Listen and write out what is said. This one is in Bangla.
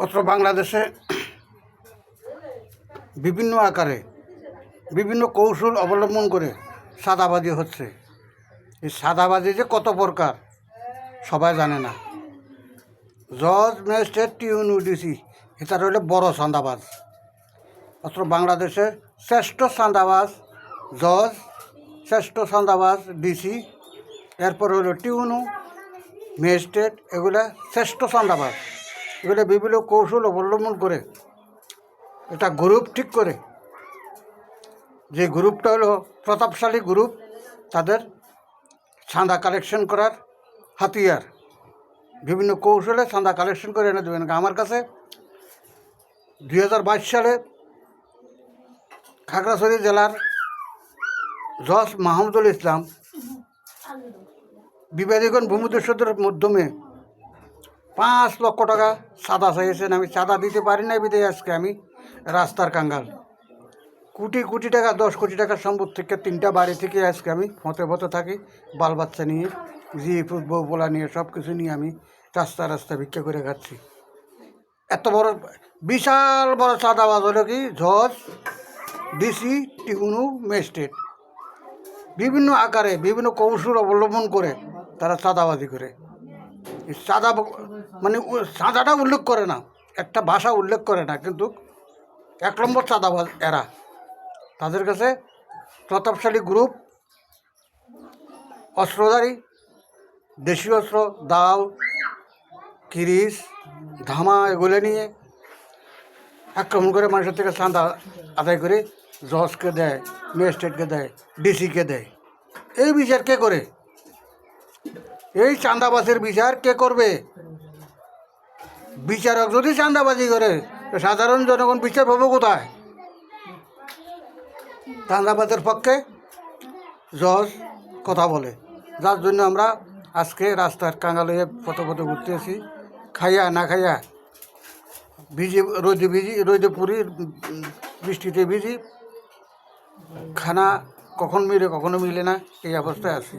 অত্র বাংলাদেশে বিভিন্ন আকারে বিভিন্ন কৌশল অবলম্বন করে সাদাবাজি হচ্ছে। এই সাদাবাজি যে কত প্রকার সবাই জানে না। জজ ম্যাজিস্ট্রেট টিউন ডিসি এটা হলো বড় চাঁদাবাজ। অত্র বাংলাদেশের শ্রেষ্ঠ চাঁদাবাজ জজ, শ্রেষ্ঠ চাঁদাবাজ ডিসি, এরপর হলো টিউনু, ম্যাজিস্ট্রেট, এগুলা শ্রেষ্ঠ চাঁদাবাজ। এগুলো বিভিন্ন কৌশল অবলম্বন করে এটা গ্রুপ ঠিক করে, যে গ্রুপটা হলো প্রতাপশালী গ্রুপ, তাদের চাঁদা কালেকশন করার হাতিয়ার। বিভিন্ন কৌশলে চাঁদা কালেকশন করে এনে দেবেন। আমার কাছে 2022 সালে খাগড়াছড়ি জেলার জজ মাহমুদুল ইসলাম বিবাদীগণ ভূমিদস্যুদের মাধ্যমে 5 লক্ষ টাকা চাঁদা চাইছেন। আমি চাঁদা দিতে পারি না বিধায় আজকে আমি রাস্তার কাঙ্গাল। কোটি কোটি টাকা, 10 কোটি টাকার সম্পদ থেকে 3টা বাড়ি থেকে আজকে আমি হতে থাকি। বাল বাচ্চা নিয়ে, বউ পোলা নিয়ে, সব কিছু নিয়ে আমি রাস্তা ভিক্ষা করে খাচ্ছি। এত বড় বিশাল বড় চাঁদাবাজ হলো কি জজ, ডিসি, টিউনু, ম্যাজিস্ট্রেট। বিভিন্ন আকারে বিভিন্ন কৌশল অবলম্বন করে তারা চাঁদাবাজি করে। চাঁদা মানে চাঁদাটা উল্লেখ করে না, একটা ভাষা উল্লেখ করে না, কিন্তু 1 নম্বর চাঁদাবাজ এরা। তাদের কাছে প্রতাপশালী গ্রুপ, অস্ত্রধারী, দেশীয় অস্ত্র, দাও, কিরিস, ধামা, এগুলো নিয়ে আক্রমণ করে মানুষের থেকে চাঁদা আদায় করে জজকে দেয়, ম্যাজিস্ট্রেটকে দেয়, ডিসিকে দেয়। এই বিচার কে করে? এই চাঁদাবাজের বিচার কে করবে? বিচারক যদি চাঁদাবাজি করে, সাধারণ জনগণ বিচার পাবো কোথায়? চাঁদাবাজের পক্ষে জজ কথা বলে, যার জন্য আমরা আজকে রাস্তার কাঙ্গাল হয়ে পথে ঘুরতে আসি। খাইয়া না খাইয়া রোদে পুরি, বৃষ্টিতে ভিজি, খানা কখন মিলে কখনো মিলে না, এই অবস্থায় আছি।